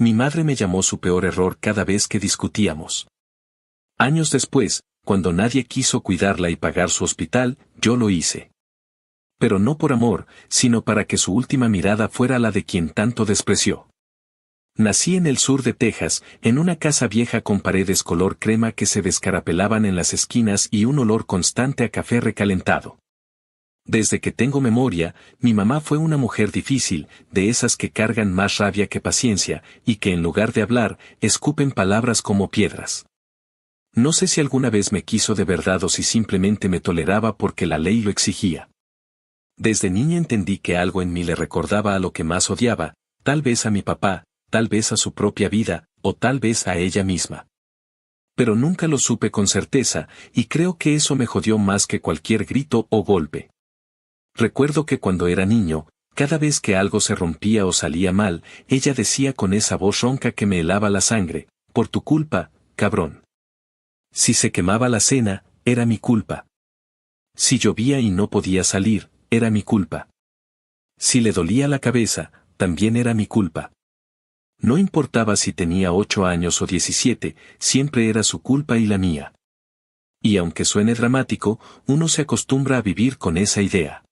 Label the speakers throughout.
Speaker 1: Mi madre me llamó su peor error cada vez que discutíamos. Años después, cuando nadie quiso cuidarla y pagar su hospital, yo lo hice. Pero no por amor, sino para que su última mirada fuera la de quien tanto despreció. Nací en el sur de Texas, en una casa vieja con paredes color crema que se descarapelaban en las esquinas y un olor constante a café recalentado. Desde que tengo memoria, mi mamá fue una mujer difícil, de esas que cargan más rabia que paciencia, y que en lugar de hablar, escupen palabras como piedras. No sé si alguna vez me quiso de verdad o si simplemente me toleraba porque la ley lo exigía. Desde niña entendí que algo en mí le recordaba a lo que más odiaba, tal vez a mi papá, tal vez a su propia vida, o tal vez a ella misma. Pero nunca lo supe con certeza, y creo que eso me jodió más que cualquier grito o golpe. Recuerdo que cuando era niño, cada vez que algo se rompía o salía mal, ella decía con esa voz ronca que me helaba la sangre, por tu culpa, cabrón. Si se quemaba la cena, era mi culpa. Si llovía y no podía salir, era mi culpa. Si le dolía la cabeza, también era mi culpa. No importaba si tenía 8 años o 17, siempre era su culpa y la mía. Y aunque suene dramático, uno se acostumbra a vivir con esa idea.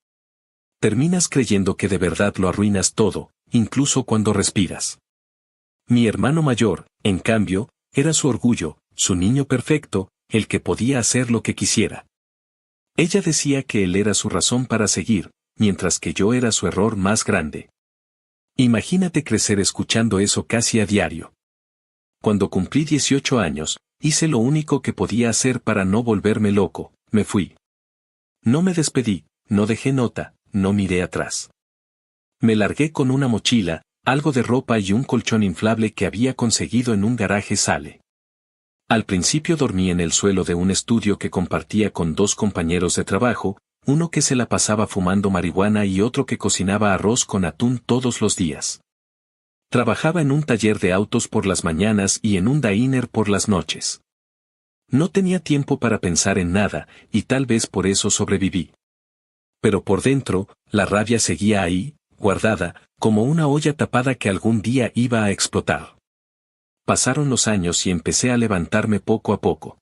Speaker 1: Terminas creyendo que de verdad lo arruinas todo, incluso cuando respiras. Mi hermano mayor, en cambio, era su orgullo, su niño perfecto, el que podía hacer lo que quisiera. Ella decía que él era su razón para seguir, mientras que yo era su error más grande. Imagínate crecer escuchando eso casi a diario. Cuando cumplí 18 años, hice lo único que podía hacer para no volverme loco, me fui. No me despedí, no dejé nota, no miré atrás. Me largué con una mochila, algo de ropa y un colchón inflable que había conseguido en un garaje Sale. Al principio dormí en el suelo de un estudio que compartía con 2 compañeros de trabajo, uno que se la pasaba fumando marihuana y otro que cocinaba arroz con atún todos los días. Trabajaba en un taller de autos por las mañanas y en un diner por las noches. No tenía tiempo para pensar en nada, y tal vez por eso sobreviví. Pero por dentro, la rabia seguía ahí, guardada, como una olla tapada que algún día iba a explotar. Pasaron los años y empecé a levantarme poco a poco.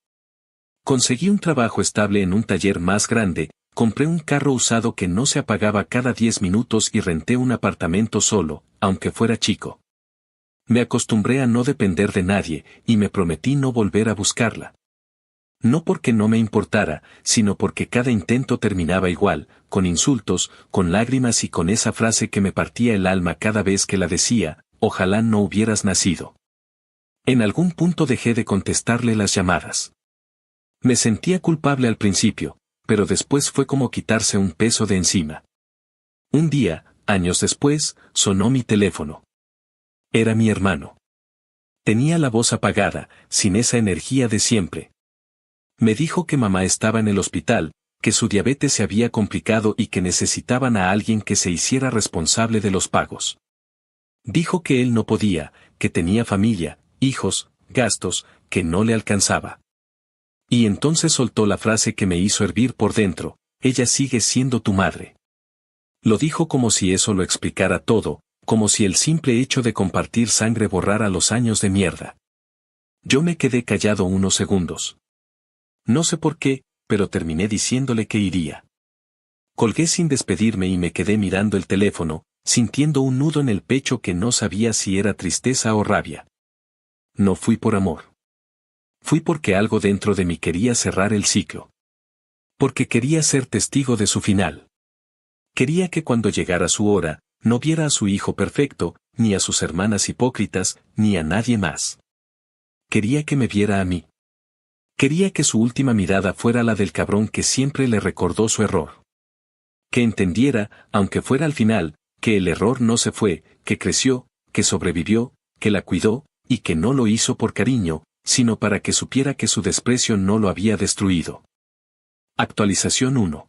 Speaker 1: Conseguí un trabajo estable en un taller más grande, compré un carro usado que no se apagaba cada 10 minutos y renté un apartamento solo, aunque fuera chico. Me acostumbré a no depender de nadie, y me prometí no volver a buscarla. No porque no me importara, sino porque cada intento terminaba igual, con insultos, con lágrimas y con esa frase que me partía el alma cada vez que la decía, ojalá no hubieras nacido. En algún punto dejé de contestarle las llamadas. Me sentía culpable al principio, pero después fue como quitarse un peso de encima. Un día, años después, sonó mi teléfono. Era mi hermano. Tenía la voz apagada, sin esa energía de siempre. Me dijo que mamá estaba en el hospital, que su diabetes se había complicado y que necesitaban a alguien que se hiciera responsable de los pagos. Dijo que él no podía, que tenía familia, hijos, gastos, que no le alcanzaba. Y entonces soltó la frase que me hizo hervir por dentro, ella sigue siendo tu madre. Lo dijo como si eso lo explicara todo, como si el simple hecho de compartir sangre borrara los años de mierda. Yo me quedé callado unos segundos. No sé por qué, pero terminé diciéndole que iría. Colgué sin despedirme y me quedé mirando el teléfono, sintiendo un nudo en el pecho que no sabía si era tristeza o rabia. No fui por amor. Fui porque algo dentro de mí quería cerrar el ciclo. Porque quería ser testigo de su final. Quería que cuando llegara su hora, no viera a su hijo perfecto, ni a sus hermanas hipócritas, ni a nadie más. Quería que me viera a mí. Quería que su última mirada fuera la del cabrón que siempre le recordó su error. Que entendiera, aunque fuera al final, que el error no se fue, que creció, que sobrevivió, que la cuidó, y que no lo hizo por cariño, sino para que supiera que su desprecio no lo había destruido. Actualización 1.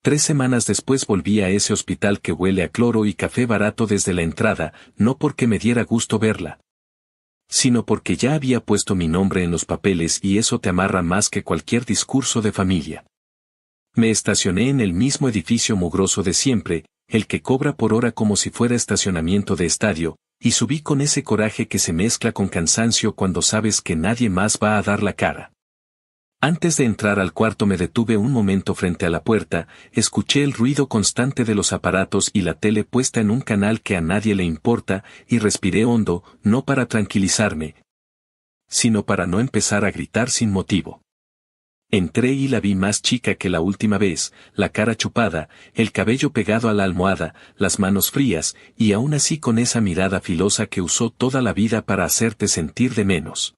Speaker 1: 3 semanas después volví a ese hospital que huele a cloro y café barato desde la entrada, no porque me diera gusto verla, sino porque ya había puesto mi nombre en los papeles y eso te amarra más que cualquier discurso de familia. Me estacioné en el mismo edificio mugroso de siempre, el que cobra por hora como si fuera estacionamiento de estadio, y subí con ese coraje que se mezcla con cansancio cuando sabes que nadie más va a dar la cara. Antes de entrar al cuarto me detuve un momento frente a la puerta, escuché el ruido constante de los aparatos y la tele puesta en un canal que a nadie le importa, y respiré hondo, no para tranquilizarme, sino para no empezar a gritar sin motivo. Entré y la vi más chica que la última vez, la cara chupada, el cabello pegado a la almohada, las manos frías, y aún así con esa mirada filosa que usó toda la vida para hacerte sentir de menos.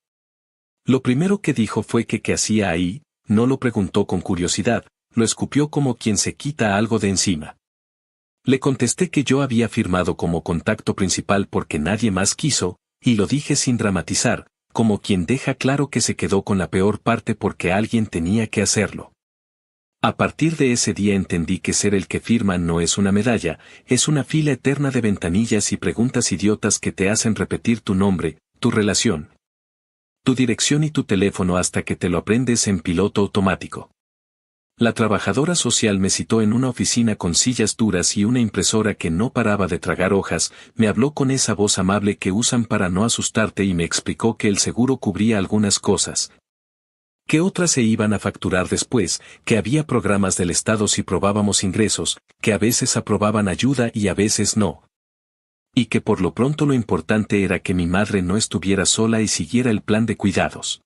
Speaker 1: Lo primero que dijo fue que qué hacía ahí, no lo preguntó con curiosidad, lo escupió como quien se quita algo de encima. Le contesté que yo había firmado como contacto principal porque nadie más quiso, y lo dije sin dramatizar, como quien deja claro que se quedó con la peor parte porque alguien tenía que hacerlo. A partir de ese día entendí que ser el que firma no es una medalla, es una fila eterna de ventanillas y preguntas idiotas que te hacen repetir tu nombre, tu relación, tu dirección y tu teléfono hasta que te lo aprendes en piloto automático. La trabajadora social me citó en una oficina con sillas duras y una impresora que no paraba de tragar hojas, me habló con esa voz amable que usan para no asustarte y me explicó que el seguro cubría algunas cosas, que otras se iban a facturar después, que había programas del Estado si probábamos ingresos, que a veces aprobaban ayuda y a veces no. Y que por lo pronto lo importante era que mi madre no estuviera sola y siguiera el plan de cuidados.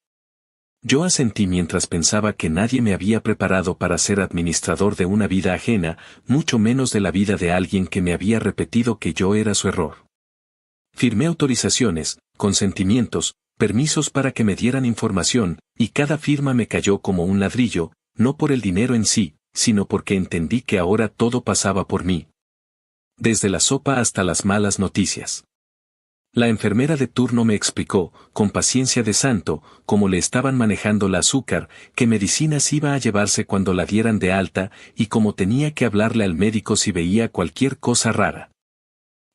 Speaker 1: Yo asentí mientras pensaba que nadie me había preparado para ser administrador de una vida ajena, mucho menos de la vida de alguien que me había repetido que yo era su error. Firmé autorizaciones, consentimientos, permisos para que me dieran información, y cada firma me cayó como un ladrillo, no por el dinero en sí, sino porque entendí que ahora todo pasaba por mí. Desde la sopa hasta las malas noticias. La enfermera de turno me explicó, con paciencia de santo, cómo le estaban manejando la azúcar, qué medicinas iba a llevarse cuando la dieran de alta, y cómo tenía que hablarle al médico si veía cualquier cosa rara.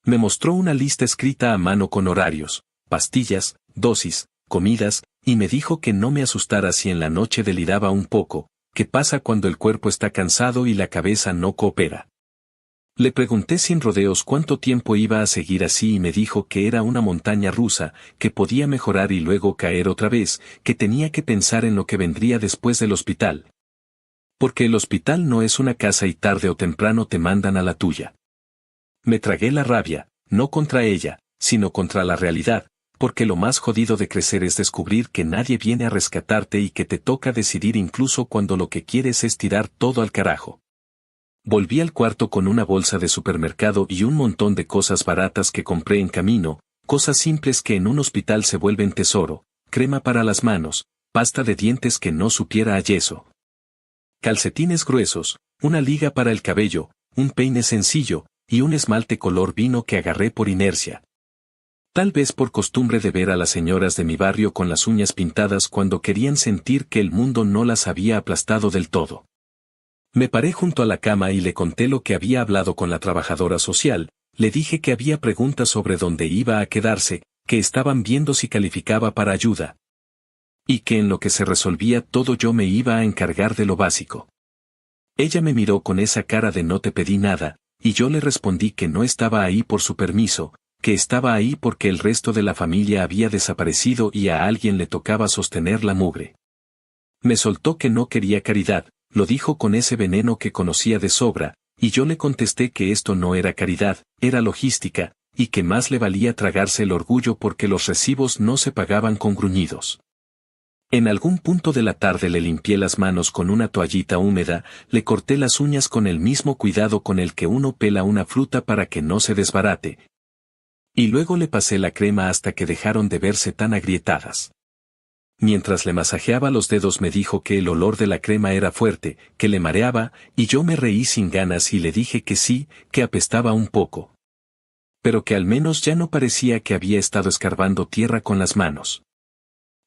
Speaker 1: Me mostró una lista escrita a mano con horarios, pastillas, dosis, comidas, y me dijo que no me asustara si en la noche deliraba un poco, qué pasa cuando el cuerpo está cansado y la cabeza no coopera. Le pregunté sin rodeos cuánto tiempo iba a seguir así y me dijo que era una montaña rusa, que podía mejorar y luego caer otra vez, que tenía que pensar en lo que vendría después del hospital. Porque el hospital no es una casa y tarde o temprano te mandan a la tuya. Me tragué la rabia, no contra ella, sino contra la realidad, porque lo más jodido de crecer es descubrir que nadie viene a rescatarte y que te toca decidir incluso cuando lo que quieres es tirar todo al carajo. Volví al cuarto con una bolsa de supermercado y un montón de cosas baratas que compré en camino, cosas simples que en un hospital se vuelven tesoro, crema para las manos, pasta de dientes que no supiera a yeso, calcetines gruesos, una liga para el cabello, un peine sencillo, y un esmalte color vino que agarré por inercia. Tal vez por costumbre de ver a las señoras de mi barrio con las uñas pintadas cuando querían sentir que el mundo no las había aplastado del todo. Me paré junto a la cama y le conté lo que había hablado con la trabajadora social, le dije que había preguntas sobre dónde iba a quedarse, que estaban viendo si calificaba para ayuda. Y que en lo que se resolvía todo yo me iba a encargar de lo básico. Ella me miró con esa cara de no te pedí nada, y yo le respondí que no estaba ahí por su permiso, que estaba ahí porque el resto de la familia había desaparecido y a alguien le tocaba sostener la mugre. Me soltó que no quería caridad. Lo dijo con ese veneno que conocía de sobra, y yo le contesté que esto no era caridad, era logística, y que más le valía tragarse el orgullo porque los recibos no se pagaban con gruñidos. En algún punto de la tarde le limpié las manos con una toallita húmeda, le corté las uñas con el mismo cuidado con el que uno pela una fruta para que no se desbarate. Y luego le pasé la crema hasta que dejaron de verse tan agrietadas. Mientras le masajeaba los dedos me dijo que el olor de la crema era fuerte, que le mareaba, y yo me reí sin ganas y le dije que sí, que apestaba un poco. Pero que al menos ya no parecía que había estado escarbando tierra con las manos.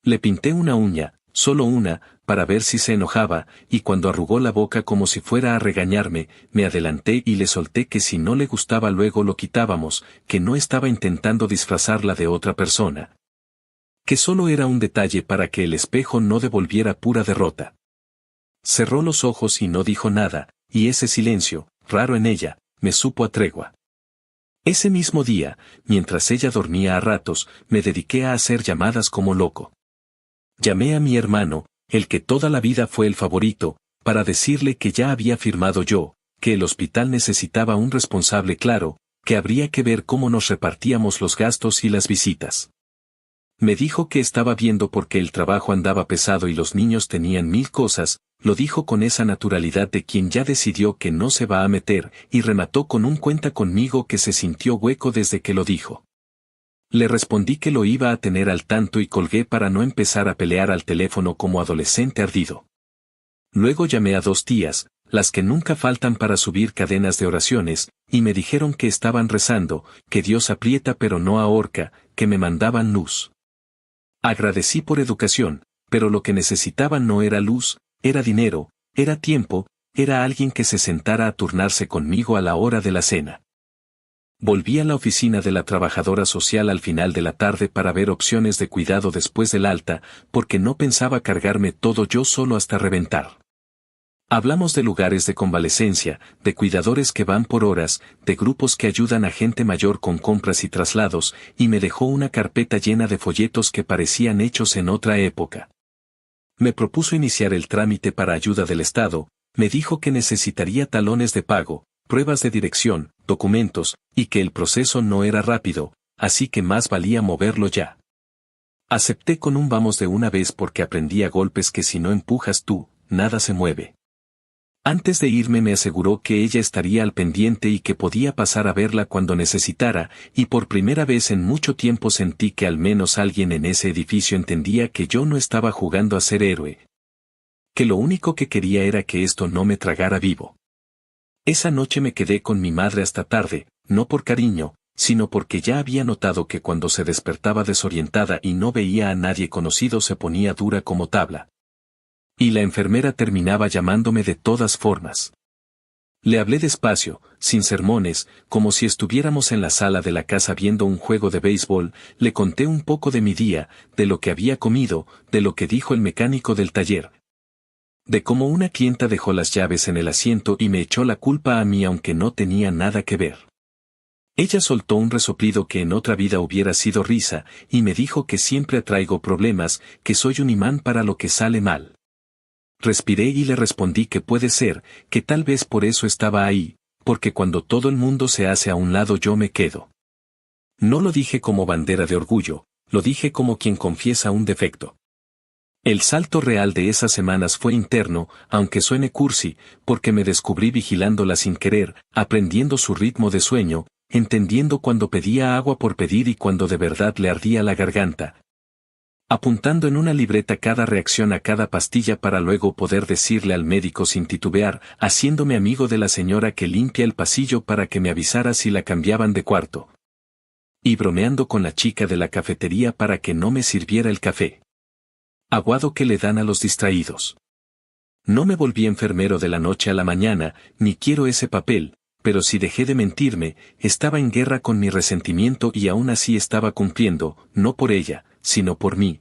Speaker 1: Le pinté una uña, solo una, para ver si se enojaba, y cuando arrugó la boca como si fuera a regañarme, me adelanté y le solté que si no le gustaba luego lo quitábamos, que no estaba intentando disfrazarla de otra persona. Que solo era un detalle para que el espejo no devolviera pura derrota. Cerró los ojos y no dijo nada, y ese silencio, raro en ella, me supo a tregua. Ese mismo día, mientras ella dormía a ratos, me dediqué a hacer llamadas como loco. Llamé a mi hermano, el que toda la vida fue el favorito, para decirle que ya había firmado yo, que el hospital necesitaba un responsable claro, que habría que ver cómo nos repartíamos los gastos y las visitas. Me dijo que estaba viendo porque el trabajo andaba pesado y los niños tenían 1000 cosas, lo dijo con esa naturalidad de quien ya decidió que no se va a meter, y remató con un cuenta conmigo que se sintió hueco desde que lo dijo. Le respondí que lo iba a tener al tanto y colgué para no empezar a pelear al teléfono como adolescente ardido. Luego llamé a 2 tías, las que nunca faltan para subir cadenas de oraciones, y me dijeron que estaban rezando, que Dios aprieta pero no ahorca, que me mandaban luz. Agradecí por educación, pero lo que necesitaban no era luz, era dinero, era tiempo, era alguien que se sentara a turnarse conmigo a la hora de la cena. Volví a la oficina de la trabajadora social al final de la tarde para ver opciones de cuidado después del alta, porque no pensaba cargarme todo yo solo hasta reventar. Hablamos de lugares de convalecencia, de cuidadores que van por horas, de grupos que ayudan a gente mayor con compras y traslados, y me dejó una carpeta llena de folletos que parecían hechos en otra época. Me propuso iniciar el trámite para ayuda del Estado, me dijo que necesitaría talones de pago, pruebas de dirección, documentos, y que el proceso no era rápido, así que más valía moverlo ya. Acepté con un vamos de una vez porque aprendí a golpes que si no empujas tú, nada se mueve. Antes de irme me aseguró que ella estaría al pendiente y que podía pasar a verla cuando necesitara, y por primera vez en mucho tiempo sentí que al menos alguien en ese edificio entendía que yo no estaba jugando a ser héroe. Que lo único que quería era que esto no me tragara vivo. Esa noche me quedé con mi madre hasta tarde, no por cariño, sino porque ya había notado que cuando se despertaba desorientada y no veía a nadie conocido se ponía dura como tabla. Y la enfermera terminaba llamándome de todas formas. Le hablé despacio, sin sermones, como si estuviéramos en la sala de la casa viendo un juego de béisbol, le conté un poco de mi día, de lo que había comido, de lo que dijo el mecánico del taller. De cómo una clienta dejó las llaves en el asiento y me echó la culpa a mí aunque no tenía nada que ver. Ella soltó un resoplido que en otra vida hubiera sido risa, y me dijo que siempre atraigo problemas, que soy un imán para lo que sale mal. Respiré y le respondí que puede ser, que tal vez por eso estaba ahí, porque cuando todo el mundo se hace a un lado yo me quedo. No lo dije como bandera de orgullo, lo dije como quien confiesa un defecto. El salto real de esas semanas fue interno, aunque suene cursi, porque me descubrí vigilándola sin querer, aprendiendo su ritmo de sueño, entendiendo cuando pedía agua por pedir y cuando de verdad le ardía la garganta. Apuntando en una libreta cada reacción a cada pastilla para luego poder decirle al médico sin titubear, haciéndome amigo de la señora que limpia el pasillo para que me avisara si la cambiaban de cuarto. Y bromeando con la chica de la cafetería para que no me sirviera el café. Aguado que le dan a los distraídos. No me volví enfermero de la noche a la mañana, ni quiero ese papel, pero si dejé de mentirme, estaba en guerra con mi resentimiento y aún así estaba cumpliendo, no por ella, sino por mí.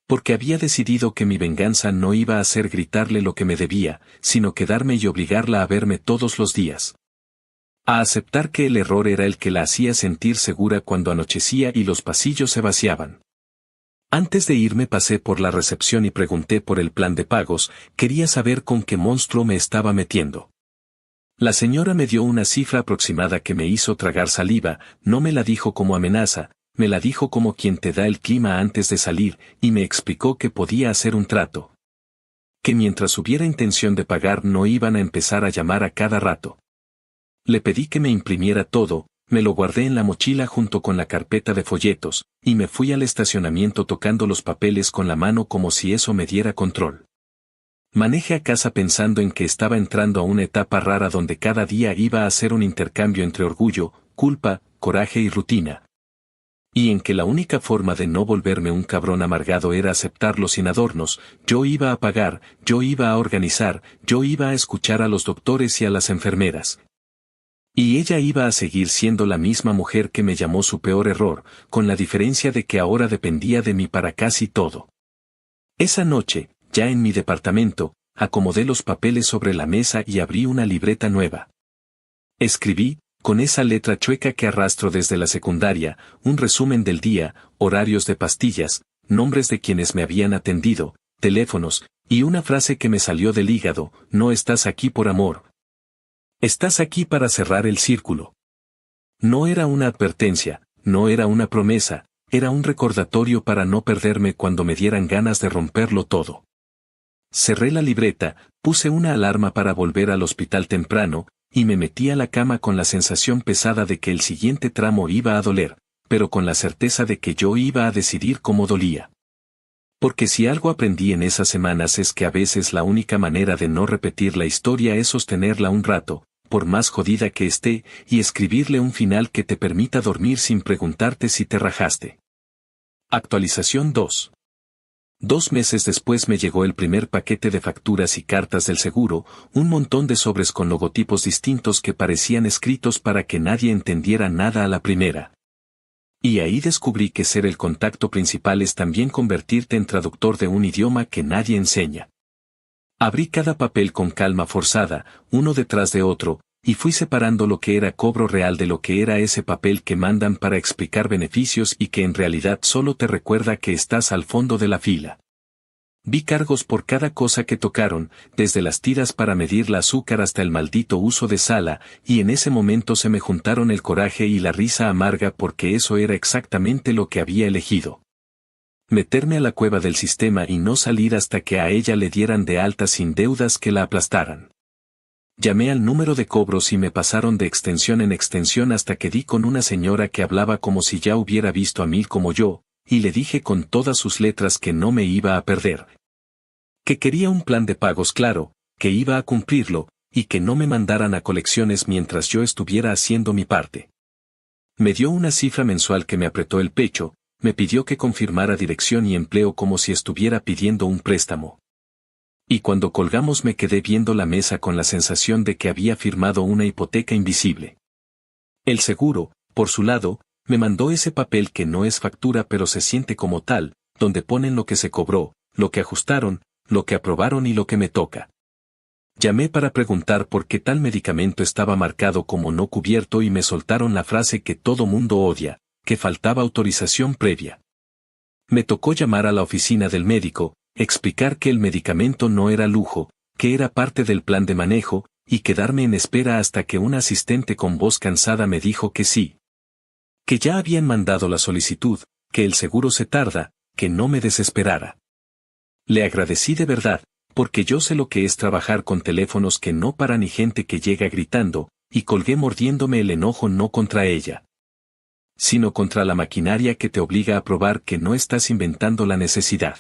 Speaker 1: Porque había decidido que mi venganza no iba a ser gritarle lo que me debía, sino quedarme y obligarla a verme todos los días. A aceptar que el error era el que la hacía sentir segura cuando anochecía y los pasillos se vaciaban. Antes de irme pasé por la recepción y pregunté por el plan de pagos, quería saber con qué monstruo me estaba metiendo. La señora me dio una cifra aproximada que me hizo tragar saliva, no me la dijo como amenaza, me la dijo como quien te da el clima antes de salir, y me explicó que podía hacer un trato. Que mientras hubiera intención de pagar no iban a empezar a llamar a cada rato. Le pedí que me imprimiera todo, me lo guardé en la mochila junto con la carpeta de folletos, y me fui al estacionamiento tocando los papeles con la mano como si eso me diera control. Manejé a casa pensando en que estaba entrando a una etapa rara donde cada día iba a ser un intercambio entre orgullo, culpa, coraje y rutina. Y en que la única forma de no volverme un cabrón amargado era aceptarlo sin adornos, yo iba a pagar, yo iba a organizar, yo iba a escuchar a los doctores y a las enfermeras. Y ella iba a seguir siendo la misma mujer que me llamó su peor error, con la diferencia de que ahora dependía de mí para casi todo. Esa noche, ya en mi departamento, acomodé los papeles sobre la mesa y abrí una libreta nueva. Escribí, con esa letra chueca que arrastro desde la secundaria, un resumen del día, horarios de pastillas, nombres de quienes me habían atendido, teléfonos, y una frase que me salió del hígado: no estás aquí por amor. Estás aquí para cerrar el círculo. No era una advertencia, no era una promesa, era un recordatorio para no perderme cuando me dieran ganas de romperlo todo. Cerré la libreta, puse una alarma para volver al hospital temprano, y me metí a la cama con la sensación pesada de que el siguiente tramo iba a doler, pero con la certeza de que yo iba a decidir cómo dolía. Porque si algo aprendí en esas semanas es que a veces la única manera de no repetir la historia es sostenerla un rato, por más jodida que esté, y escribirle un final que te permita dormir sin preguntarte si te rajaste. Actualización 2. 2 meses después me llegó el primer paquete de facturas y cartas del seguro, un montón de sobres con logotipos distintos que parecían escritos para que nadie entendiera nada a la primera. Y ahí descubrí que ser el contacto principal es también convertirte en traductor de un idioma que nadie enseña. Abrí cada papel con calma forzada, uno detrás de otro, y fui separando lo que era cobro real de lo que era ese papel que mandan para explicar beneficios y que en realidad solo te recuerda que estás al fondo de la fila. Vi cargos por cada cosa que tocaron, desde las tiras para medir la azúcar hasta el maldito uso de sala, y en ese momento se me juntaron el coraje y la risa amarga porque eso era exactamente lo que había elegido. Meterme a la cueva del sistema y no salir hasta que a ella le dieran de alta sin deudas que la aplastaran. Llamé al número de cobros y me pasaron de extensión en extensión hasta que di con una señora que hablaba como si ya hubiera visto a 1000 como yo, y le dije con todas sus letras que no me iba a perder. Que quería un plan de pagos claro, que iba a cumplirlo, y que no me mandaran a colecciones mientras yo estuviera haciendo mi parte. Me dio una cifra mensual que me apretó el pecho, me pidió que confirmara dirección y empleo como si estuviera pidiendo un préstamo. Y cuando colgamos me quedé viendo la mesa con la sensación de que había firmado una hipoteca invisible. El seguro, por su lado, me mandó ese papel que no es factura pero se siente como tal, donde ponen lo que se cobró, lo que ajustaron, lo que aprobaron y lo que me toca. Llamé para preguntar por qué tal medicamento estaba marcado como no cubierto y me soltaron la frase que todo mundo odia, que faltaba autorización previa. Me tocó llamar a la oficina del médico, explicar que el medicamento no era lujo, que era parte del plan de manejo, y quedarme en espera hasta que un asistente con voz cansada me dijo que sí. Que ya habían mandado la solicitud, que el seguro se tarda, que no me desesperara. Le agradecí de verdad, porque yo sé lo que es trabajar con teléfonos que no paran y gente que llega gritando, y colgué mordiéndome el enojo no contra ella, sino contra la maquinaria que te obliga a probar que no estás inventando la necesidad.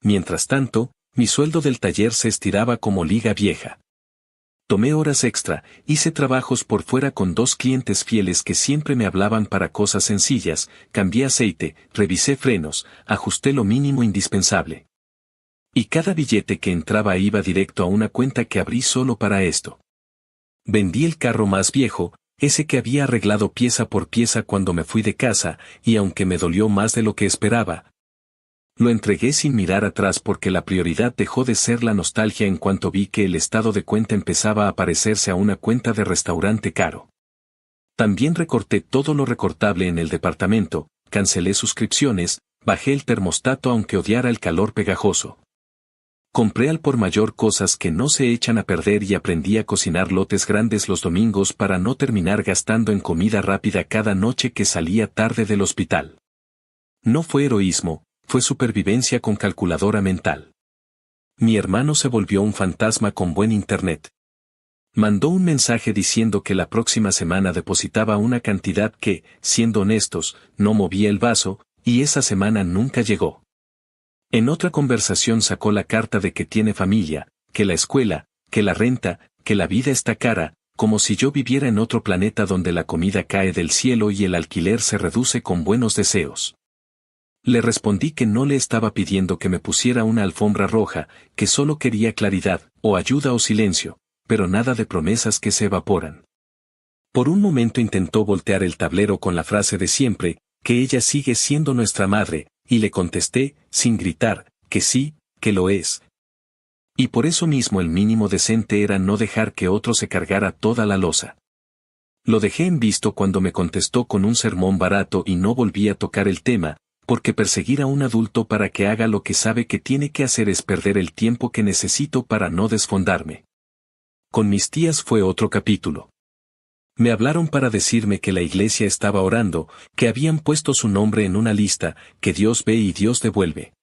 Speaker 1: Mientras tanto, mi sueldo del taller se estiraba como liga vieja. Tomé horas extra, hice trabajos por fuera con 2 clientes fieles que siempre me hablaban para cosas sencillas, cambié aceite, revisé frenos, ajusté lo mínimo indispensable. Y cada billete que entraba iba directo a una cuenta que abrí solo para esto. Vendí el carro más viejo, ese que había arreglado pieza por pieza cuando me fui de casa, y aunque me dolió más de lo que esperaba, lo entregué sin mirar atrás porque la prioridad dejó de ser la nostalgia en cuanto vi que el estado de cuenta empezaba a parecerse a una cuenta de restaurante caro. También recorté todo lo recortable en el departamento, cancelé suscripciones, bajé el termostato aunque odiara el calor pegajoso. Compré al por mayor cosas que no se echan a perder y aprendí a cocinar lotes grandes los domingos para no terminar gastando en comida rápida cada noche que salía tarde del hospital. No fue heroísmo, fue supervivencia con calculadora mental. Mi hermano se volvió un fantasma con buen internet. Mandó un mensaje diciendo que la próxima semana depositaba una cantidad que, siendo honestos, no movía el vaso, y esa semana nunca llegó. En otra conversación sacó la carta de que tiene familia, que la escuela, que la renta, que la vida está cara, como si yo viviera en otro planeta donde la comida cae del cielo y el alquiler se reduce con buenos deseos. Le respondí que no le estaba pidiendo que me pusiera una alfombra roja, que solo quería claridad, o ayuda o silencio, pero nada de promesas que se evaporan. Por un momento intentó voltear el tablero con la frase de siempre, que ella sigue siendo nuestra madre, y le contesté, sin gritar, que sí, que lo es. Y por eso mismo el mínimo decente era no dejar que otro se cargara toda la losa. Lo dejé en visto cuando me contestó con un sermón barato y no volví a tocar el tema, porque perseguir a un adulto para que haga lo que sabe que tiene que hacer es perder el tiempo que necesito para no desfondarme. Con mis tías fue otro capítulo. Me hablaron para decirme que la iglesia estaba orando, que habían puesto su nombre en una lista, que Dios ve y Dios devuelve.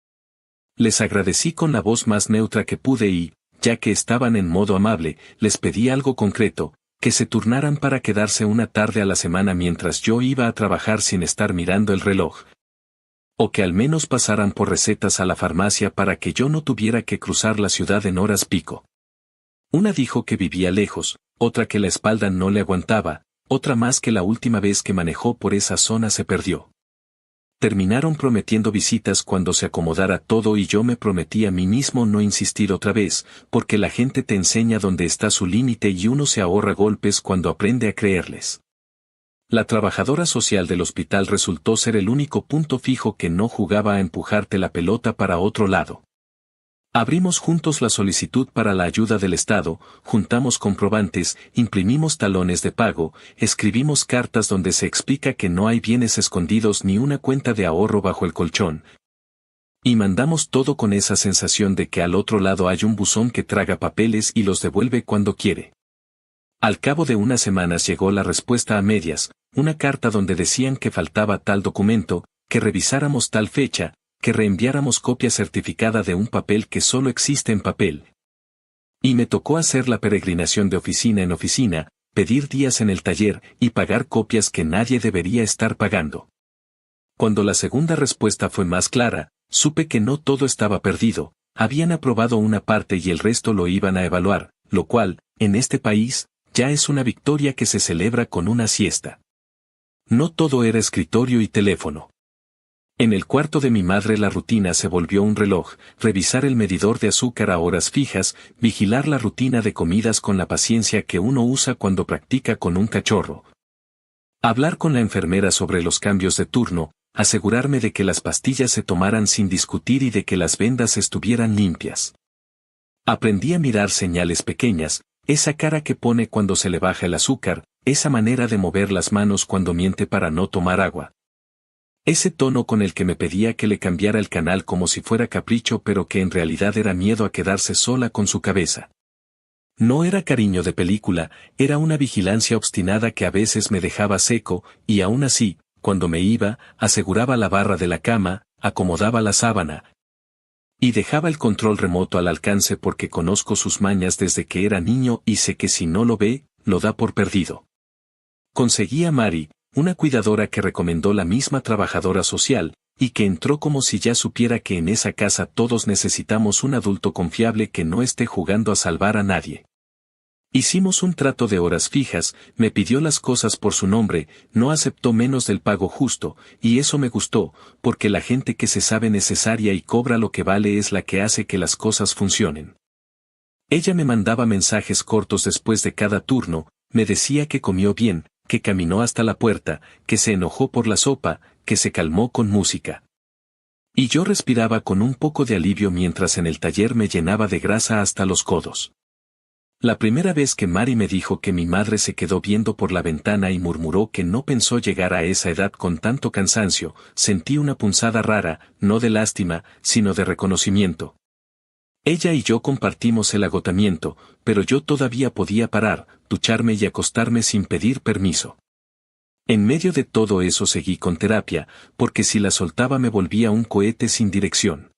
Speaker 1: Les agradecí con la voz más neutra que pude y, ya que estaban en modo amable, les pedí algo concreto, que se turnaran para quedarse una tarde a la semana mientras yo iba a trabajar sin estar mirando el reloj. O que al menos pasaran por recetas a la farmacia para que yo no tuviera que cruzar la ciudad en horas pico. Una dijo que vivía lejos, otra que la espalda no le aguantaba, otra más que la última vez que manejó por esa zona se perdió. Terminaron prometiendo visitas cuando se acomodara todo y yo me prometí a mí mismo no insistir otra vez, porque la gente te enseña dónde está su límite y uno se ahorra golpes cuando aprende a creerles. La trabajadora social del hospital resultó ser el único punto fijo que no jugaba a empujarte la pelota para otro lado. Abrimos juntos la solicitud para la ayuda del Estado, juntamos comprobantes, imprimimos talones de pago, escribimos cartas donde se explica que no hay bienes escondidos ni una cuenta de ahorro bajo el colchón. Y mandamos todo con esa sensación de que al otro lado hay un buzón que traga papeles y los devuelve cuando quiere. Al cabo de unas semanas llegó la respuesta a medias, una carta donde decían que faltaba tal documento, que revisáramos tal fecha, que reenviáramos copia certificada de un papel que solo existe en papel. Y me tocó hacer la peregrinación de oficina en oficina, pedir días en el taller y pagar copias que nadie debería estar pagando. Cuando la segunda respuesta fue más clara, supe que no todo estaba perdido, habían aprobado una parte y el resto lo iban a evaluar, lo cual, en este país, ya es una victoria que se celebra con una siesta. No todo era escritorio y teléfono. En el cuarto de mi madre la rutina se volvió un reloj, revisar el medidor de azúcar a horas fijas, vigilar la rutina de comidas con la paciencia que uno usa cuando practica con un cachorro. Hablar con la enfermera sobre los cambios de turno, asegurarme de que las pastillas se tomaran sin discutir y de que las vendas estuvieran limpias. Aprendí a mirar señales pequeñas, esa cara que pone cuando se le baja el azúcar, esa manera de mover las manos cuando miente para no tomar agua. Ese tono con el que me pedía que le cambiara el canal como si fuera capricho pero que en realidad era miedo a quedarse sola con su cabeza. No era cariño de película, era una vigilancia obstinada que a veces me dejaba seco, y aún así, cuando me iba, aseguraba la barra de la cama, acomodaba la sábana. Y dejaba el control remoto al alcance porque conozco sus mañas desde que era niño y sé que si no lo ve, lo da por perdido. Conseguí a Mari, una cuidadora que recomendó la misma trabajadora social, y que entró como si ya supiera que en esa casa todos necesitamos un adulto confiable que no esté jugando a salvar a nadie. Hicimos un trato de horas fijas, me pidió las cosas por su nombre, no aceptó menos del pago justo, y eso me gustó, porque la gente que se sabe necesaria y cobra lo que vale es la que hace que las cosas funcionen. Ella me mandaba mensajes cortos después de cada turno, me decía que comió bien, que caminó hasta la puerta, que se enojó por la sopa, que se calmó con música. Y yo respiraba con un poco de alivio mientras en el taller me llenaba de grasa hasta los codos. La primera vez que Mari me dijo que mi madre se quedó viendo por la ventana y murmuró que no pensó llegar a esa edad con tanto cansancio, sentí una punzada rara, no de lástima, sino de reconocimiento. Ella y yo compartimos el agotamiento, pero yo todavía podía parar, ducharme y acostarme sin pedir permiso. En medio de todo eso seguí con terapia, porque si la soltaba me volvía un cohete sin dirección.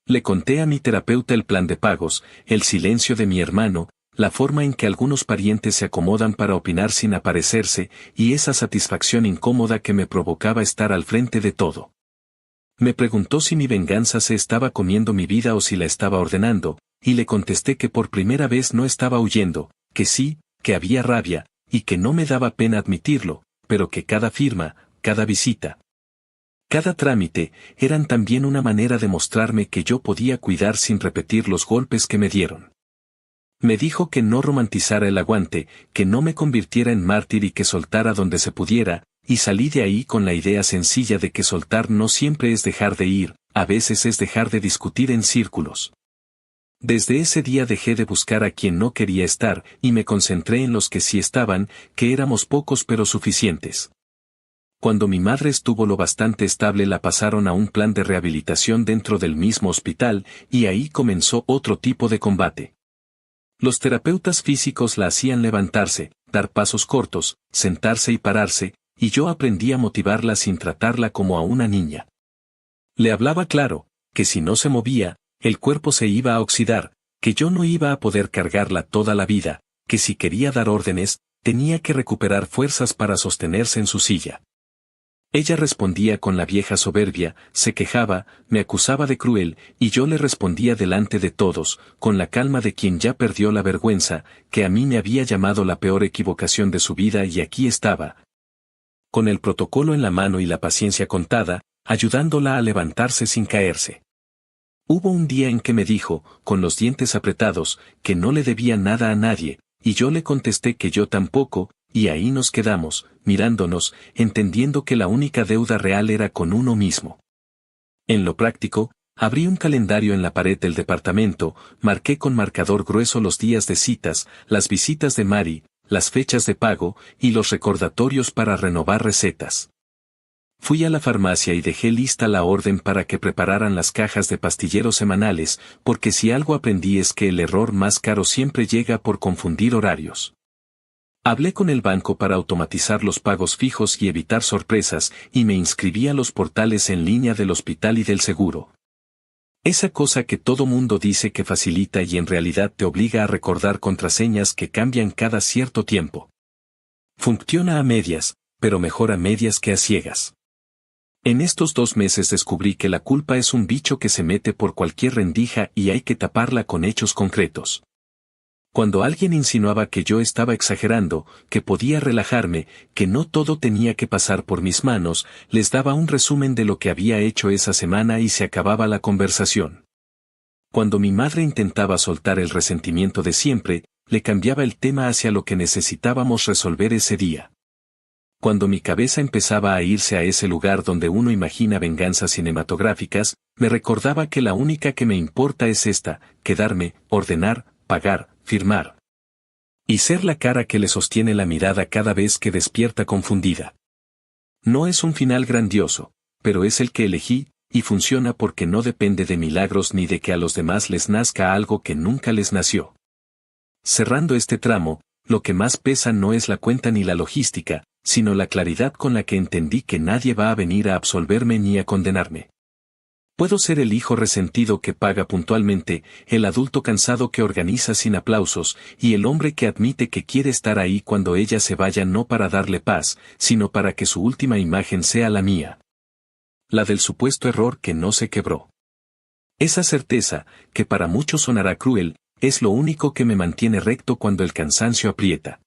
Speaker 1: Le conté a mi terapeuta el plan de pagos, el silencio de mi hermano, la forma en que algunos parientes se acomodan para opinar sin aparecerse, y esa satisfacción incómoda que me provocaba estar al frente de todo. Me preguntó si mi venganza se estaba comiendo mi vida o si la estaba ordenando, y le contesté que por primera vez no estaba huyendo, que sí, que había rabia, y que no me daba pena admitirlo, pero que cada firma, cada visita, cada trámite, eran también una manera de mostrarme que yo podía cuidar sin repetir los golpes que me dieron. Me dijo que no romantizara el aguante, que no me convirtiera en mártir y que soltara donde se pudiera, y salí de ahí con la idea sencilla de que soltar no siempre es dejar de ir, a veces es dejar de discutir en círculos. Desde ese día dejé de buscar a quien no quería estar y me concentré en los que sí estaban, que éramos pocos pero suficientes. Cuando mi madre estuvo lo bastante estable la pasaron a un plan de rehabilitación dentro del mismo hospital y ahí comenzó otro tipo de combate. Los terapeutas físicos la hacían levantarse, dar pasos cortos, sentarse y pararse, y yo aprendí a motivarla sin tratarla como a una niña. Le hablaba claro, que si no se movía, el cuerpo se iba a oxidar, que yo no iba a poder cargarla toda la vida, que si quería dar órdenes, tenía que recuperar fuerzas para sostenerse en su silla. Ella respondía con la vieja soberbia, se quejaba, me acusaba de cruel, y yo le respondía delante de todos, con la calma de quien ya perdió la vergüenza, que a mí me había llamado la peor equivocación de su vida y aquí estaba. Con el protocolo en la mano y la paciencia contada, ayudándola a levantarse sin caerse. Hubo un día en que me dijo, con los dientes apretados, que no le debía nada a nadie, y yo le contesté que yo tampoco, y ahí nos quedamos, mirándonos, entendiendo que la única deuda real era con uno mismo. En lo práctico, abrí un calendario en la pared del departamento, marqué con marcador grueso los días de citas, las visitas de Mari, las fechas de pago, y los recordatorios para renovar recetas. Fui a la farmacia y dejé lista la orden para que prepararan las cajas de pastilleros semanales, porque si algo aprendí es que el error más caro siempre llega por confundir horarios. Hablé con el banco para automatizar los pagos fijos y evitar sorpresas, y me inscribí a los portales en línea del hospital y del seguro. Esa cosa que todo mundo dice que facilita y en realidad te obliga a recordar contraseñas que cambian cada cierto tiempo. Funciona a medias, pero mejor a medias que a ciegas. En estos 2 meses descubrí que la culpa es un bicho que se mete por cualquier rendija y hay que taparla con hechos concretos. Cuando alguien insinuaba que yo estaba exagerando, que podía relajarme, que no todo tenía que pasar por mis manos, les daba un resumen de lo que había hecho esa semana y se acababa la conversación. Cuando mi madre intentaba soltar el resentimiento de siempre, le cambiaba el tema hacia lo que necesitábamos resolver ese día. Cuando mi cabeza empezaba a irse a ese lugar donde uno imagina venganzas cinematográficas, me recordaba que la única que me importa es esta, quedarme, ordenar, pagar, firmar. Y ser la cara que le sostiene la mirada cada vez que despierta confundida. No es un final grandioso, pero es el que elegí, y funciona porque no depende de milagros ni de que a los demás les nazca algo que nunca les nació. Cerrando este tramo, lo que más pesa no es la cuenta ni la logística, sino la claridad con la que entendí que nadie va a venir a absolverme ni a condenarme. Puedo ser el hijo resentido que paga puntualmente, el adulto cansado que organiza sin aplausos, y el hombre que admite que quiere estar ahí cuando ella se vaya no para darle paz, sino para que su última imagen sea la mía. La del supuesto error que no se quebró. Esa certeza, que para muchos sonará cruel, es lo único que me mantiene recto cuando el cansancio aprieta.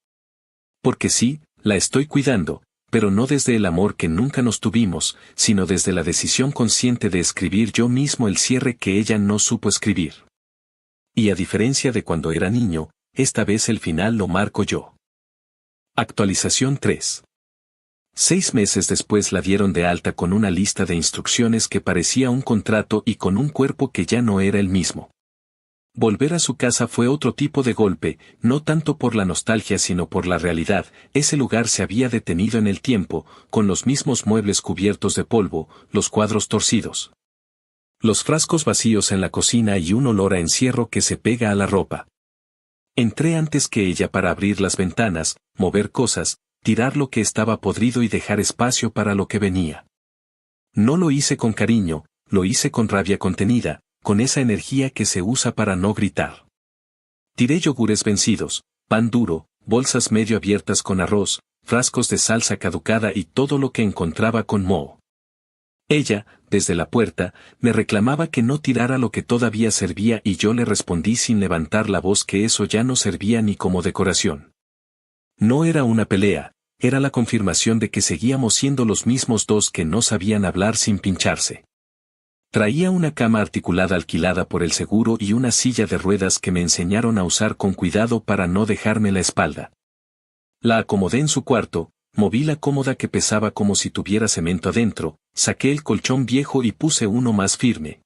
Speaker 1: Porque sí, la estoy cuidando, pero no desde el amor que nunca nos tuvimos, sino desde la decisión consciente de escribir yo mismo el cierre que ella no supo escribir. Y a diferencia de cuando era niño, esta vez el final lo marco yo. Actualización 3. 6 meses después la dieron de alta con una lista de instrucciones que parecía un contrato y con un cuerpo que ya no era el mismo. Volver a su casa fue otro tipo de golpe, no tanto por la nostalgia sino por la realidad. Ese lugar se había detenido en el tiempo, con los mismos muebles cubiertos de polvo, los cuadros torcidos, los frascos vacíos en la cocina y un olor a encierro que se pega a la ropa. Entré antes que ella para abrir las ventanas, mover cosas, tirar lo que estaba podrido y dejar espacio para lo que venía. No lo hice con cariño, lo hice con rabia contenida, con esa energía que se usa para no gritar. Tiré yogures vencidos, pan duro, bolsas medio abiertas con arroz, frascos de salsa caducada y todo lo que encontraba con moho. Ella, desde la puerta, me reclamaba que no tirara lo que todavía servía y yo le respondí sin levantar la voz que eso ya no servía ni como decoración. No era una pelea, era la confirmación de que seguíamos siendo los mismos dos que no sabían hablar sin pincharse. Traía una cama articulada alquilada por el seguro y una silla de ruedas que me enseñaron a usar con cuidado para no dejarme la espalda. La acomodé en su cuarto, moví la cómoda que pesaba como si tuviera cemento adentro, saqué el colchón viejo y puse uno más firme.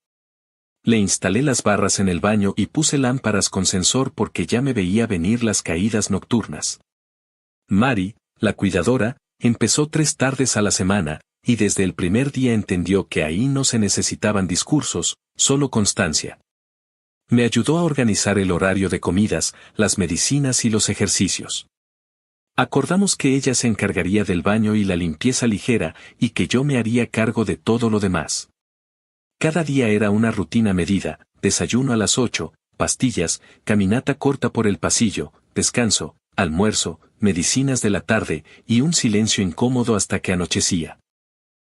Speaker 1: Le instalé las barras en el baño y puse lámparas con sensor porque ya me veía venir las caídas nocturnas. Mari, la cuidadora, empezó 3 tardes a la semana, y desde el primer día entendió que ahí no se necesitaban discursos, solo constancia. Me ayudó a organizar el horario de comidas, las medicinas y los ejercicios. Acordamos que ella se encargaría del baño y la limpieza ligera y que yo me haría cargo de todo lo demás. Cada día era una rutina medida: desayuno a las 8, pastillas, caminata corta por el pasillo, descanso, almuerzo, medicinas de la tarde y un silencio incómodo hasta que anochecía.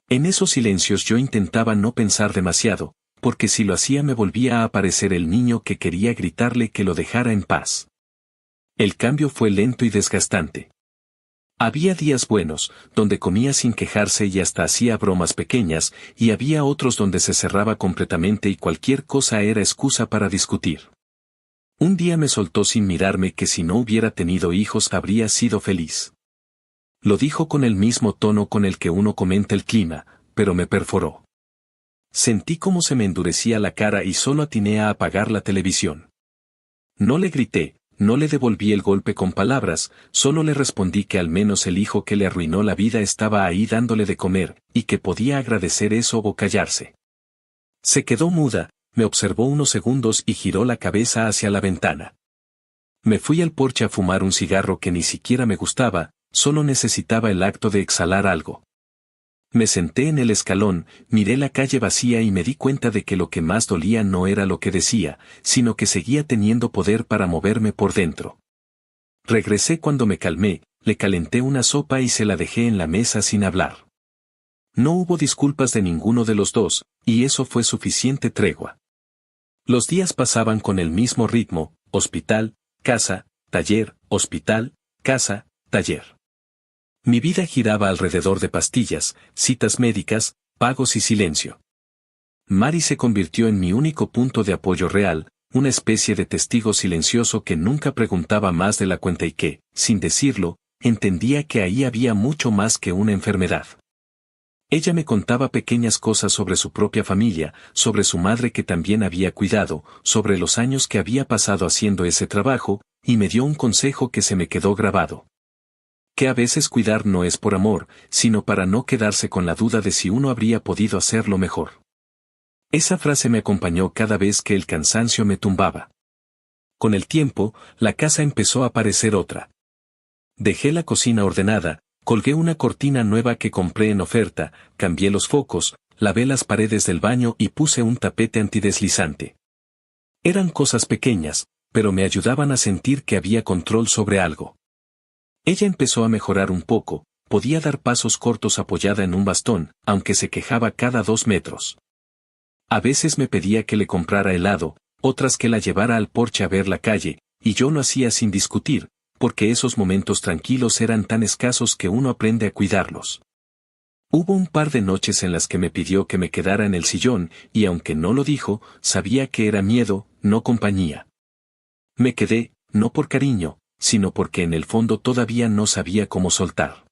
Speaker 1: En esos silencios yo intentaba no pensar demasiado, porque si lo hacía me volvía a aparecer el niño que quería gritarle que lo dejara en paz. El cambio fue lento y desgastante. Había días buenos, donde comía sin quejarse y hasta hacía bromas pequeñas, y había otros donde se cerraba completamente y cualquier cosa era excusa para discutir. Un día me soltó sin mirarme que si no hubiera tenido hijos habría sido feliz. Lo dijo con el mismo tono con el que uno comenta el clima, pero me perforó. Sentí cómo se me endurecía la cara y solo atiné a apagar la televisión. No le grité, no le devolví el golpe con palabras, solo le respondí que al menos el hijo que le arruinó la vida estaba ahí dándole de comer, y que podía agradecer eso o callarse. Se quedó muda, me observó unos segundos y giró la cabeza hacia la ventana. Me fui al porche a fumar un cigarro que ni siquiera me gustaba, solo necesitaba el acto de exhalar algo. Me senté en el escalón, miré la calle vacía y me di cuenta de que lo que más dolía no era lo que decía, sino que seguía teniendo poder para moverme por dentro. Regresé cuando me calmé, le calenté una sopa y se la dejé en la mesa sin hablar. No hubo disculpas de ninguno de los dos, y eso fue suficiente tregua. Los días pasaban con el mismo ritmo: hospital, casa, taller, hospital, casa, taller. Mi vida giraba alrededor de pastillas, citas médicas, pagos y silencio. Mari se convirtió en mi único punto de apoyo real, una especie de testigo silencioso que nunca preguntaba más de la cuenta y que, sin decirlo, entendía que ahí había mucho más que una enfermedad. Ella me contaba pequeñas cosas sobre su propia familia, sobre su madre que también había cuidado, sobre los años que había pasado haciendo ese trabajo, y me dio un consejo que se me quedó grabado. Que a veces cuidar no es por amor, sino para no quedarse con la duda de si uno habría podido hacerlo mejor. Esa frase me acompañó cada vez que el cansancio me tumbaba. Con el tiempo, la casa empezó a parecer otra. Dejé la cocina ordenada, colgué una cortina nueva que compré en oferta, cambié los focos, lavé las paredes del baño y puse un tapete antideslizante. Eran cosas pequeñas, pero me ayudaban a sentir que había control sobre algo. Ella empezó a mejorar un poco, podía dar pasos cortos apoyada en un bastón, aunque se quejaba cada 2 metros. A veces me pedía que le comprara helado, otras que la llevara al porche a ver la calle, y yo lo hacía sin discutir, porque esos momentos tranquilos eran tan escasos que uno aprende a cuidarlos. Hubo un par de noches en las que me pidió que me quedara en el sillón, y aunque no lo dijo, sabía que era miedo, no compañía. Me quedé, no por cariño, sino porque en el fondo todavía no sabía cómo soltar.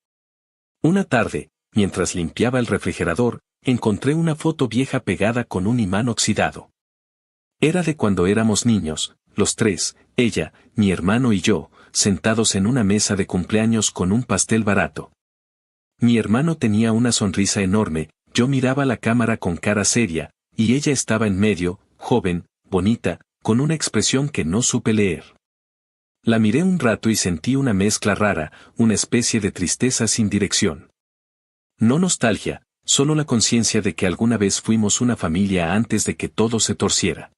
Speaker 1: Una tarde, mientras limpiaba el refrigerador, encontré una foto vieja pegada con un imán oxidado. Era de cuando éramos niños, los 3, ella, mi hermano y yo, sentados en una mesa de cumpleaños con un pastel barato. Mi hermano tenía una sonrisa enorme, yo miraba la cámara con cara seria, y ella estaba en medio, joven, bonita, con una expresión que no supe leer. La miré un rato y sentí una mezcla rara, una especie de tristeza sin dirección. No nostalgia, solo la conciencia de que alguna vez fuimos una familia antes de que todo se torciera.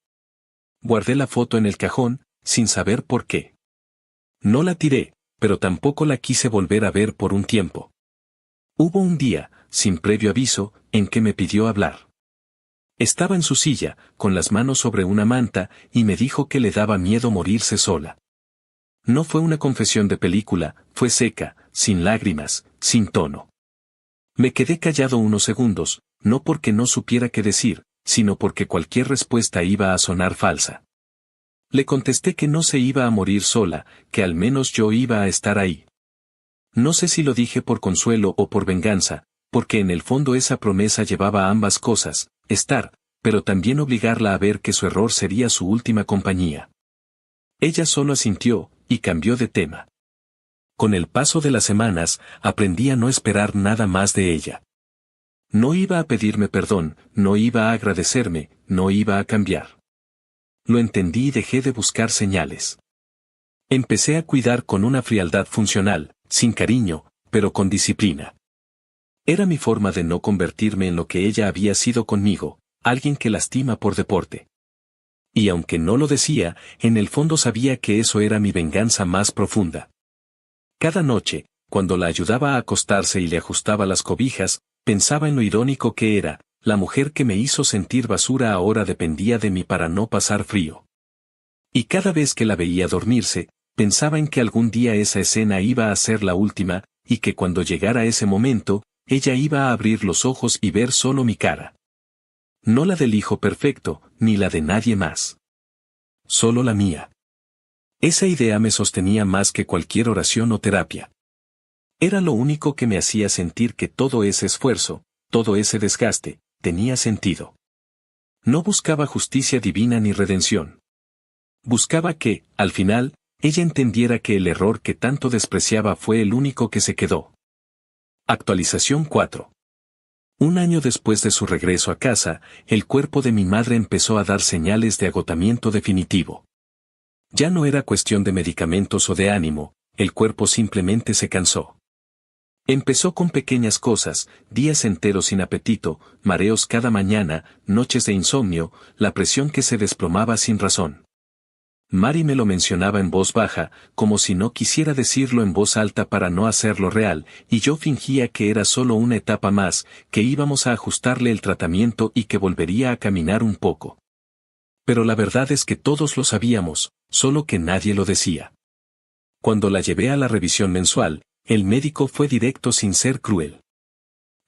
Speaker 1: Guardé la foto en el cajón, sin saber por qué. No la tiré, pero tampoco la quise volver a ver por un tiempo. Hubo un día, sin previo aviso, en que me pidió hablar. Estaba en su silla, con las manos sobre una manta, y me dijo que le daba miedo morirse sola. No fue una confesión de película, fue seca, sin lágrimas, sin tono. Me quedé callado unos segundos, no porque no supiera qué decir, sino porque cualquier respuesta iba a sonar falsa. Le contesté que no se iba a morir sola, que al menos yo iba a estar ahí. No sé si lo dije por consuelo o por venganza, porque en el fondo esa promesa llevaba ambas cosas, estar, pero también obligarla a ver que su error sería su última compañía. Ella solo asintió, y cambió de tema. Con el paso de las semanas, aprendí a no esperar nada más de ella. No iba a pedirme perdón, no iba a agradecerme, no iba a cambiar. Lo entendí y dejé de buscar señales. Empecé a cuidar con una frialdad funcional, sin cariño, pero con disciplina. Era mi forma de no convertirme en lo que ella había sido conmigo, alguien que lastima por deporte. Y aunque no lo decía, en el fondo sabía que eso era mi venganza más profunda. Cada noche, cuando la ayudaba a acostarse y le ajustaba las cobijas, pensaba en lo irónico que era, la mujer que me hizo sentir basura ahora dependía de mí para no pasar frío. Y cada vez que la veía dormirse, pensaba en que algún día esa escena iba a ser la última, y que cuando llegara ese momento, ella iba a abrir los ojos y ver solo mi cara. No la del hijo perfecto, ni la de nadie más. Solo la mía. Esa idea me sostenía más que cualquier oración o terapia. Era lo único que me hacía sentir que todo ese esfuerzo, todo ese desgaste, tenía sentido. No buscaba justicia divina ni redención. Buscaba que, al final, ella entendiera que el error que tanto despreciaba fue el único que se quedó. Actualización 4. Un año después de su regreso a casa, el cuerpo de mi madre empezó a dar señales de agotamiento definitivo. Ya no era cuestión de medicamentos o de ánimo, el cuerpo simplemente se cansó. Empezó con pequeñas cosas, días enteros sin apetito, mareos cada mañana, noches de insomnio, la presión que se desplomaba sin razón. Mari me lo mencionaba en voz baja, como si no quisiera decirlo en voz alta para no hacerlo real, y yo fingía que era solo una etapa más, que íbamos a ajustarle el tratamiento y que volvería a caminar un poco. Pero la verdad es que todos lo sabíamos, solo que nadie lo decía. Cuando la llevé a la revisión mensual, el médico fue directo sin ser cruel.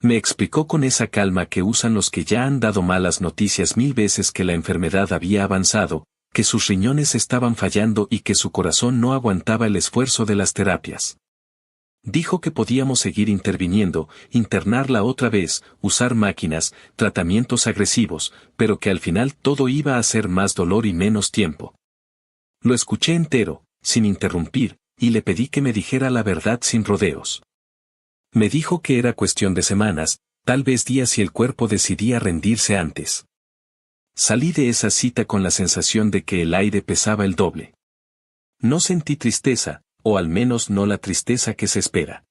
Speaker 1: Me explicó con esa calma que usan los que ya han dado malas noticias 1000 veces que la enfermedad había avanzado, que sus riñones estaban fallando y que su corazón no aguantaba el esfuerzo de las terapias. Dijo que podíamos seguir interviniendo, internarla otra vez, usar máquinas, tratamientos agresivos, pero que al final todo iba a ser más dolor y menos tiempo. Lo escuché entero, sin interrumpir, y le pedí que me dijera la verdad sin rodeos. Me dijo que era cuestión de semanas, tal vez días si el cuerpo decidía rendirse antes. Salí de esa cita con la sensación de que el aire pesaba el doble. No sentí tristeza, o al menos no la tristeza que se espera.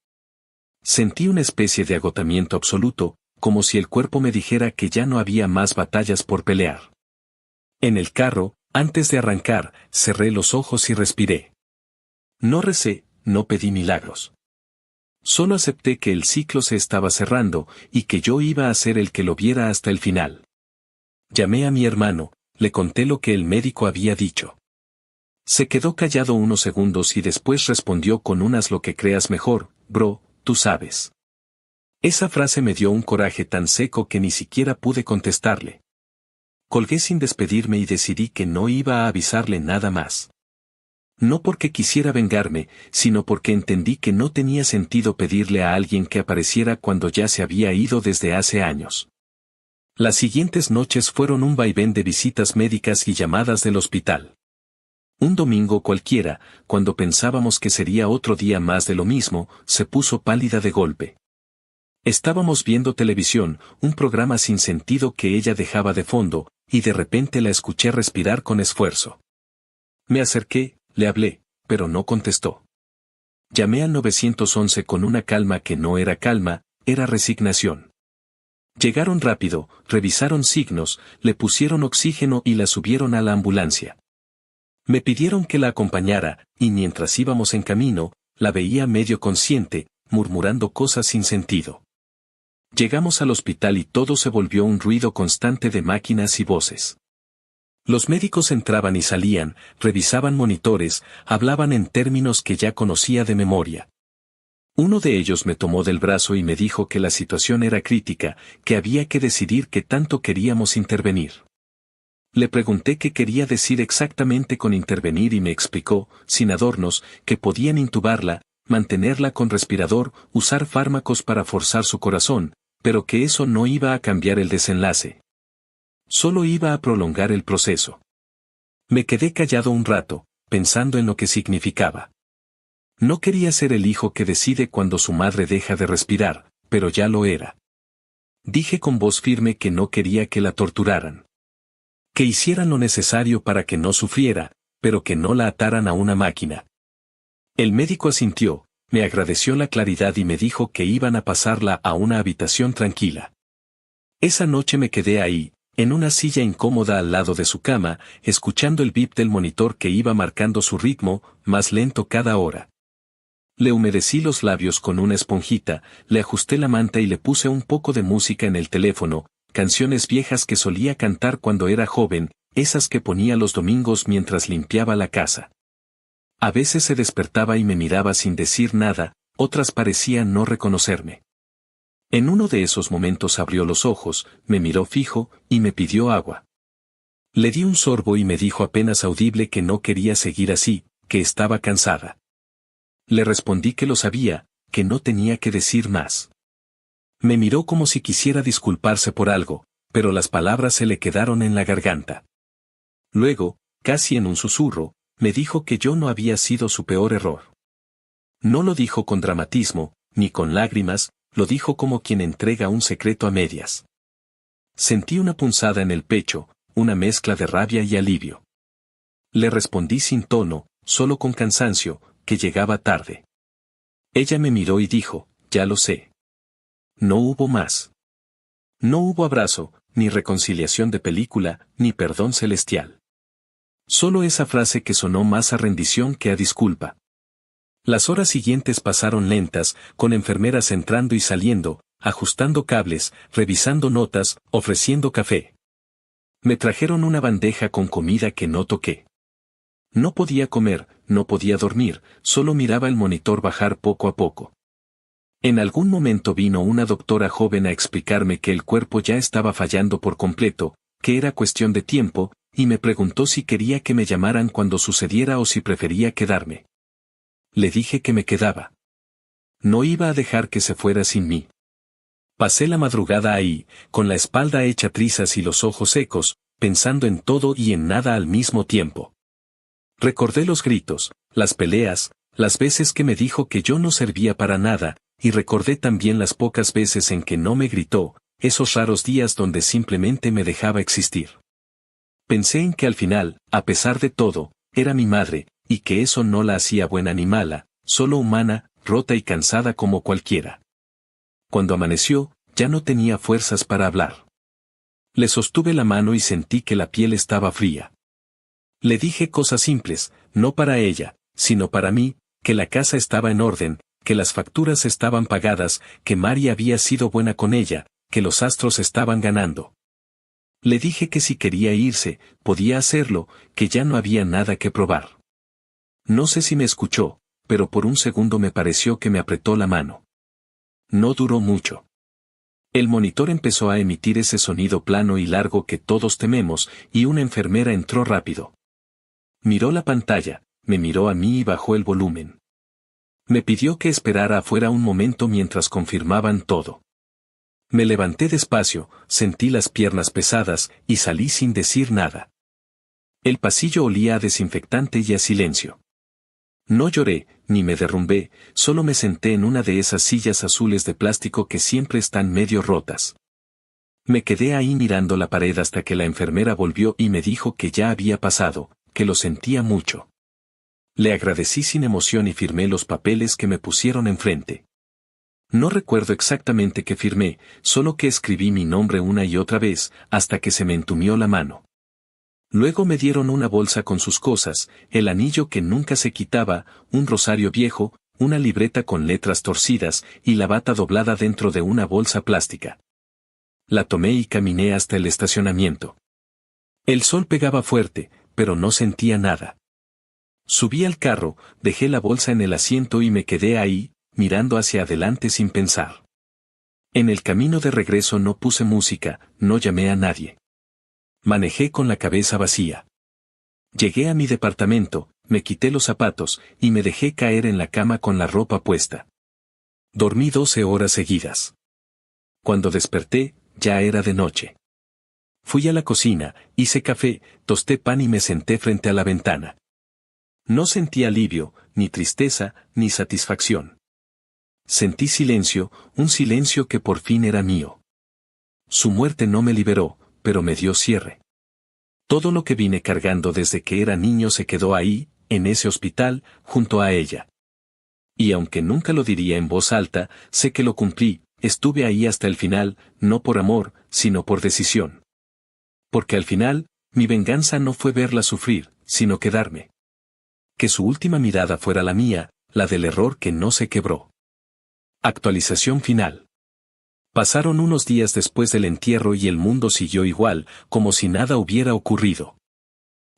Speaker 1: Sentí una especie de agotamiento absoluto, como si el cuerpo me dijera que ya no había más batallas por pelear. En el carro, antes de arrancar, cerré los ojos y respiré. No recé, no pedí milagros. Solo acepté que el ciclo se estaba cerrando, y que yo iba a ser el que lo viera hasta el final. Llamé a mi hermano, le conté lo que el médico había dicho. Se quedó callado unos segundos y después respondió con unas lo que creas mejor, bro, tú sabes. Esa frase me dio un coraje tan seco que ni siquiera pude contestarle. Colgué sin despedirme y decidí que no iba a avisarle nada más. No porque quisiera vengarme, sino porque entendí que no tenía sentido pedirle a alguien que apareciera cuando ya se había ido desde hace años. Las siguientes noches fueron un vaivén de visitas médicas y llamadas del hospital. Un domingo cualquiera, cuando pensábamos que sería otro día más de lo mismo, se puso pálida de golpe. Estábamos viendo televisión, un programa sin sentido que ella dejaba de fondo, y de repente la escuché respirar con esfuerzo. Me acerqué, le hablé, pero no contestó. Llamé al 911 con una calma que no era calma, era resignación. Llegaron rápido, revisaron signos, le pusieron oxígeno y la subieron a la ambulancia. Me pidieron que la acompañara, y mientras íbamos en camino, la veía medio consciente, murmurando cosas sin sentido. Llegamos al hospital y todo se volvió un ruido constante de máquinas y voces. Los médicos entraban y salían, revisaban monitores, hablaban en términos que ya conocía de memoria. Uno de ellos me tomó del brazo y me dijo que la situación era crítica, que había que decidir qué tanto queríamos intervenir. Le pregunté qué quería decir exactamente con intervenir y me explicó, sin adornos, que podían intubarla, mantenerla con respirador, usar fármacos para forzar su corazón, pero que eso no iba a cambiar el desenlace. Solo iba a prolongar el proceso. Me quedé callado un rato, pensando en lo que significaba. No quería ser el hijo que decide cuando su madre deja de respirar, pero ya lo era. Dije con voz firme que no quería que la torturaran. Que hicieran lo necesario para que no sufriera, pero que no la ataran a una máquina. El médico asintió, me agradeció la claridad y me dijo que iban a pasarla a una habitación tranquila. Esa noche me quedé ahí, en una silla incómoda al lado de su cama, escuchando el bip del monitor que iba marcando su ritmo, más lento cada hora. Le humedecí los labios con una esponjita, le ajusté la manta y le puse un poco de música en el teléfono, canciones viejas que solía cantar cuando era joven, esas que ponía los domingos mientras limpiaba la casa. A veces se despertaba y me miraba sin decir nada, otras parecían no reconocerme. En uno de esos momentos abrió los ojos, me miró fijo, y me pidió agua. Le di un sorbo y me dijo apenas audible que no quería seguir así, que estaba cansada. Le respondí que lo sabía, que no tenía que decir más. Me miró como si quisiera disculparse por algo, pero las palabras se le quedaron en la garganta. Luego, casi en un susurro, me dijo que yo no había sido su peor error. No lo dijo con dramatismo, ni con lágrimas, lo dijo como quien entrega un secreto a medias. Sentí una punzada en el pecho, una mezcla de rabia y alivio. Le respondí sin tono, solo con cansancio, que llegaba tarde. Ella me miró y dijo, ya lo sé. No hubo más. No hubo abrazo, ni reconciliación de película, ni perdón celestial. Solo esa frase que sonó más a rendición que a disculpa. Las horas siguientes pasaron lentas, con enfermeras entrando y saliendo, ajustando cables, revisando notas, ofreciendo café. Me trajeron una bandeja con comida que no toqué. No podía comer, no podía dormir, solo miraba el monitor bajar poco a poco. En algún momento vino una doctora joven a explicarme que el cuerpo ya estaba fallando por completo, que era cuestión de tiempo, y me preguntó si quería que me llamaran cuando sucediera o si prefería quedarme. Le dije que me quedaba. No iba a dejar que se fuera sin mí. Pasé la madrugada ahí, con la espalda hecha trizas y los ojos secos, pensando en todo y en nada al mismo tiempo. Recordé los gritos, las peleas, las veces que me dijo que yo no servía para nada, y recordé también las pocas veces en que no me gritó, esos raros días donde simplemente me dejaba existir. Pensé en que al final, a pesar de todo, era mi madre, y que eso no la hacía buena ni mala, solo humana, rota y cansada como cualquiera. Cuando amaneció, ya no tenía fuerzas para hablar. Le sostuve la mano y sentí que la piel estaba fría. Le dije cosas simples, no para ella, sino para mí, que la casa estaba en orden, que las facturas estaban pagadas, que Mari había sido buena con ella, que los astros estaban ganando. Le dije que si quería irse, podía hacerlo, que ya no había nada que probar. No sé si me escuchó, pero por un segundo me pareció que me apretó la mano. No duró mucho. El monitor empezó a emitir ese sonido plano y largo que todos tememos, y una enfermera entró rápido. Miró la pantalla, me miró a mí y bajó el volumen. Me pidió que esperara afuera un momento mientras confirmaban todo. Me levanté despacio, sentí las piernas pesadas, y salí sin decir nada. El pasillo olía a desinfectante y a silencio. No lloré, ni me derrumbé, solo me senté en una de esas sillas azules de plástico que siempre están medio rotas. Me quedé ahí mirando la pared hasta que la enfermera volvió y me dijo que ya había pasado, que lo sentía mucho. Le agradecí sin emoción y firmé los papeles que me pusieron enfrente. No recuerdo exactamente qué firmé, solo que escribí mi nombre una y otra vez, hasta que se me entumió la mano. Luego me dieron una bolsa con sus cosas, el anillo que nunca se quitaba, un rosario viejo, una libreta con letras torcidas, y la bata doblada dentro de una bolsa plástica. La tomé y caminé hasta el estacionamiento. El sol pegaba fuerte, pero no sentía nada. Subí al carro, dejé la bolsa en el asiento y me quedé ahí, mirando hacia adelante sin pensar. En el camino de regreso no puse música, no llamé a nadie. Manejé con la cabeza vacía. Llegué a mi departamento, me quité los zapatos, y me dejé caer en la cama con la ropa puesta. Dormí 12 horas seguidas. Cuando desperté, ya era de noche. Fui a la cocina, hice café, tosté pan y me senté frente a la ventana. No sentí alivio, ni tristeza, ni satisfacción. Sentí silencio, un silencio que por fin era mío. Su muerte no me liberó, pero me dio cierre. Todo lo que vine cargando desde que era niño se quedó ahí, en ese hospital, junto a ella. Y aunque nunca lo diría en voz alta, sé que lo cumplí, estuve ahí hasta el final, no por amor, sino por decisión. Porque al final, mi venganza no fue verla sufrir, sino quedarme. Que su última mirada fuera la mía, la del error que no se quebró. Actualización final. Pasaron unos días después del entierro y el mundo siguió igual, como si nada hubiera ocurrido.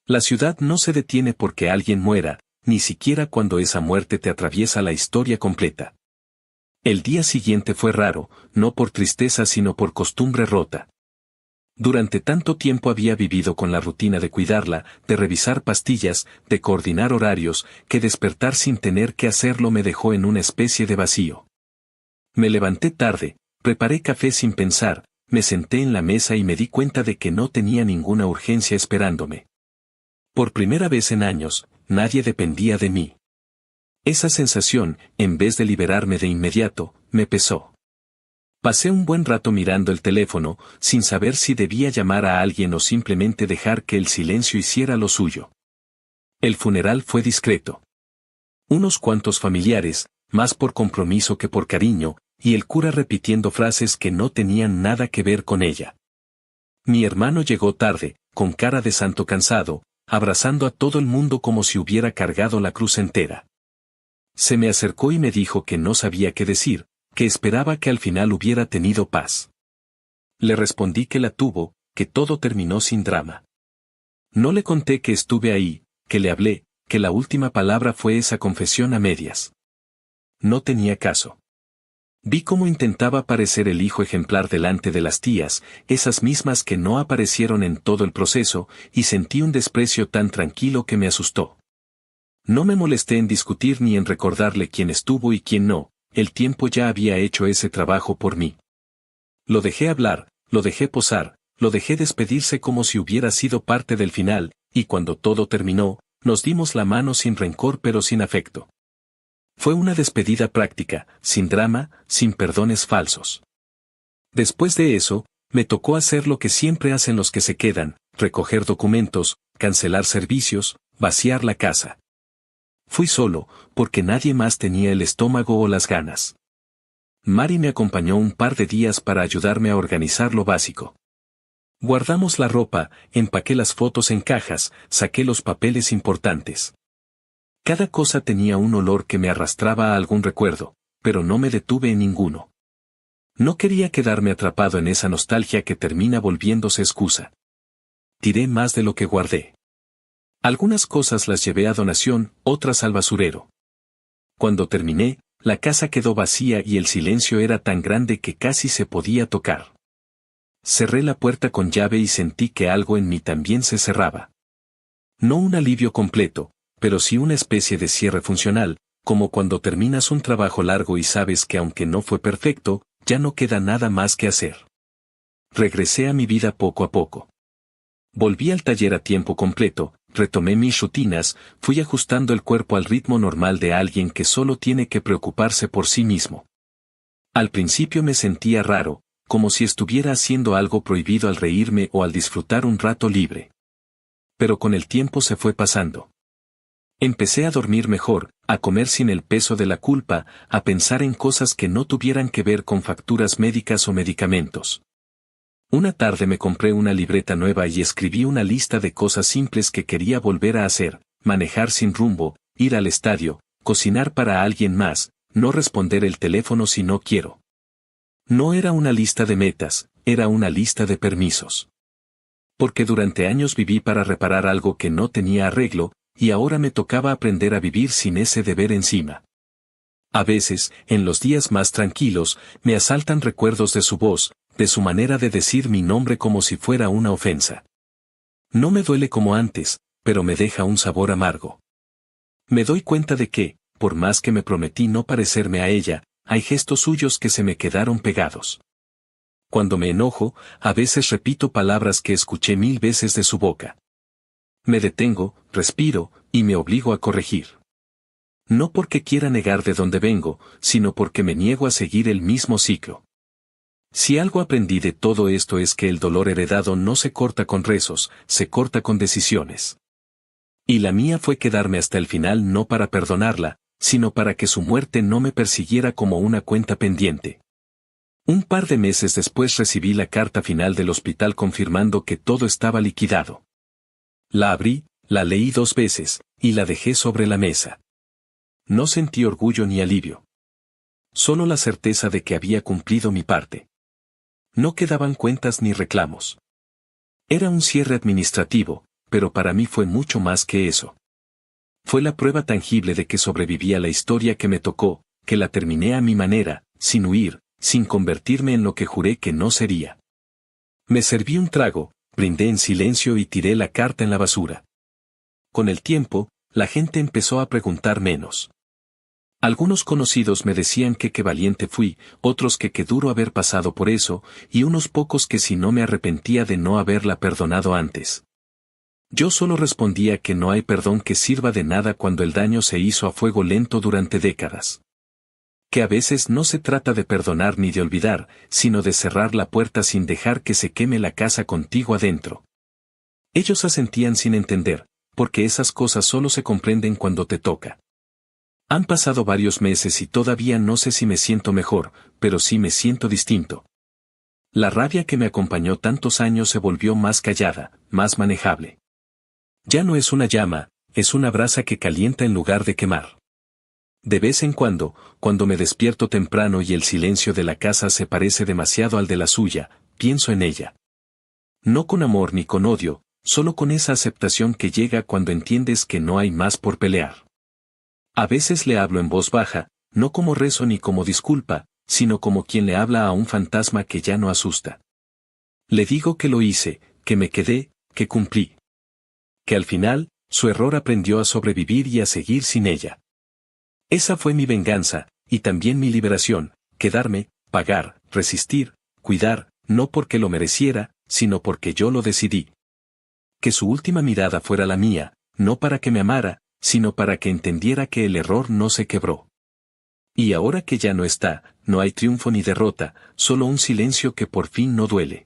Speaker 1: La ciudad no se detiene porque alguien muera, ni siquiera cuando esa muerte te atraviesa la historia completa. El día siguiente fue raro, no por tristeza sino por costumbre rota. Durante tanto tiempo había vivido con la rutina de cuidarla, de revisar pastillas, de coordinar horarios, que despertar sin tener que hacerlo me dejó en una especie de vacío. Me levanté tarde, preparé café sin pensar, me senté en la mesa y me di cuenta de que no tenía ninguna urgencia esperándome. Por primera vez en años, nadie dependía de mí. Esa sensación, en vez de liberarme de inmediato, me pesó. Pasé un buen rato mirando el teléfono, sin saber si debía llamar a alguien o simplemente dejar que el silencio hiciera lo suyo. El funeral fue discreto. Unos cuantos familiares, más por compromiso que por cariño, y el cura repitiendo frases que no tenían nada que ver con ella. Mi hermano llegó tarde, con cara de santo cansado, abrazando a todo el mundo como si hubiera cargado la cruz entera. Se me acercó y me dijo que no sabía qué decir, que esperaba que al final hubiera tenido paz. Le respondí que la tuvo, que todo terminó sin drama. No le conté que estuve ahí, que le hablé, que la última palabra fue esa confesión a medias. No tenía caso. Vi cómo intentaba parecer el hijo ejemplar delante de las tías, esas mismas que no aparecieron en todo el proceso, y sentí un desprecio tan tranquilo que me asustó. No me molesté en discutir ni en recordarle quién estuvo y quién no, el tiempo ya había hecho ese trabajo por mí. Lo dejé hablar, lo dejé posar, lo dejé despedirse como si hubiera sido parte del final, y cuando todo terminó, nos dimos la mano sin rencor pero sin afecto. Fue una despedida práctica, sin drama, sin perdones falsos. Después de eso, me tocó hacer lo que siempre hacen los que se quedan, recoger documentos, cancelar servicios, vaciar la casa. Fui solo, porque nadie más tenía el estómago o las ganas. Mari me acompañó un par de días para ayudarme a organizar lo básico. Guardamos la ropa, empaqué las fotos en cajas, saqué los papeles importantes. Cada cosa tenía un olor que me arrastraba a algún recuerdo, pero no me detuve en ninguno. No quería quedarme atrapado en esa nostalgia que termina volviéndose excusa. Tiré más de lo que guardé. Algunas cosas las llevé a donación, otras al basurero. Cuando terminé, la casa quedó vacía y el silencio era tan grande que casi se podía tocar. Cerré la puerta con llave y sentí que algo en mí también se cerraba. No un alivio completo, pero sí una especie de cierre funcional, como cuando terminas un trabajo largo y sabes que aunque no fue perfecto, ya no queda nada más que hacer. Regresé a mi vida poco a poco. Volví al taller a tiempo completo, retomé mis rutinas, fui ajustando el cuerpo al ritmo normal de alguien que solo tiene que preocuparse por sí mismo. Al principio me sentía raro, como si estuviera haciendo algo prohibido al reírme o al disfrutar un rato libre. Pero con el tiempo se fue pasando. Empecé a dormir mejor, a comer sin el peso de la culpa, a pensar en cosas que no tuvieran que ver con facturas médicas o medicamentos. Una tarde me compré una libreta nueva y escribí una lista de cosas simples que quería volver a hacer: manejar sin rumbo, ir al estadio, cocinar para alguien más, no responder el teléfono si no quiero. No era una lista de metas, era una lista de permisos. Porque durante años viví para reparar algo que no tenía arreglo, y ahora me tocaba aprender a vivir sin ese deber encima. A veces, en los días más tranquilos, me asaltan recuerdos de su voz, de su manera de decir mi nombre como si fuera una ofensa. No me duele como antes, pero me deja un sabor amargo. Me doy cuenta de que, por más que me prometí no parecerme a ella, hay gestos suyos que se me quedaron pegados. Cuando me enojo, a veces repito palabras que escuché 1000 veces de su boca. Me detengo, respiro, y me obligo a corregir. No porque quiera negar de dónde vengo, sino porque me niego a seguir el mismo ciclo. Si algo aprendí de todo esto es que el dolor heredado no se corta con rezos, se corta con decisiones. Y la mía fue quedarme hasta el final no para perdonarla, sino para que su muerte no me persiguiera como una cuenta pendiente. Un par de meses después recibí la carta final del hospital confirmando que todo estaba liquidado. La abrí, la leí 2 veces, y la dejé sobre la mesa. No sentí orgullo ni alivio. Solo la certeza de que había cumplido mi parte. No quedaban cuentas ni reclamos. Era un cierre administrativo, pero para mí fue mucho más que eso. Fue la prueba tangible de que sobreviví a la historia que me tocó, que la terminé a mi manera, sin huir, sin convertirme en lo que juré que no sería. Me serví un trago, brindé en silencio y tiré la carta en la basura. Con el tiempo, la gente empezó a preguntar menos. Algunos conocidos me decían que qué valiente fui, otros que qué duro haber pasado por eso, y unos pocos que si no me arrepentía de no haberla perdonado antes. Yo solo respondía que no hay perdón que sirva de nada cuando el daño se hizo a fuego lento durante décadas. Que a veces no se trata de perdonar ni de olvidar, sino de cerrar la puerta sin dejar que se queme la casa contigo adentro. Ellos asentían sin entender, porque esas cosas solo se comprenden cuando te toca. Han pasado varios meses y todavía no sé si me siento mejor, pero sí me siento distinto. La rabia que me acompañó tantos años se volvió más callada, más manejable. Ya no es una llama, es una brasa que calienta en lugar de quemar. De vez en cuando me despierto temprano y el silencio de la casa se parece demasiado al de la suya, pienso en ella. No con amor ni con odio, solo con esa aceptación que llega cuando entiendes que no hay más por pelear. A veces le hablo en voz baja, no como rezo ni como disculpa, sino como quien le habla a un fantasma que ya no asusta. Le digo que lo hice, que me quedé, que cumplí. Que al final, su error aprendió a sobrevivir y a seguir sin ella. Esa fue mi venganza, y también mi liberación, quedarme, pagar, resistir, cuidar, no porque lo mereciera, sino porque yo lo decidí. Que su última mirada fuera la mía, no para que me amara, sino para que entendiera que el error no se quebró. Y ahora que ya no está, no hay triunfo ni derrota, solo un silencio que por fin no duele.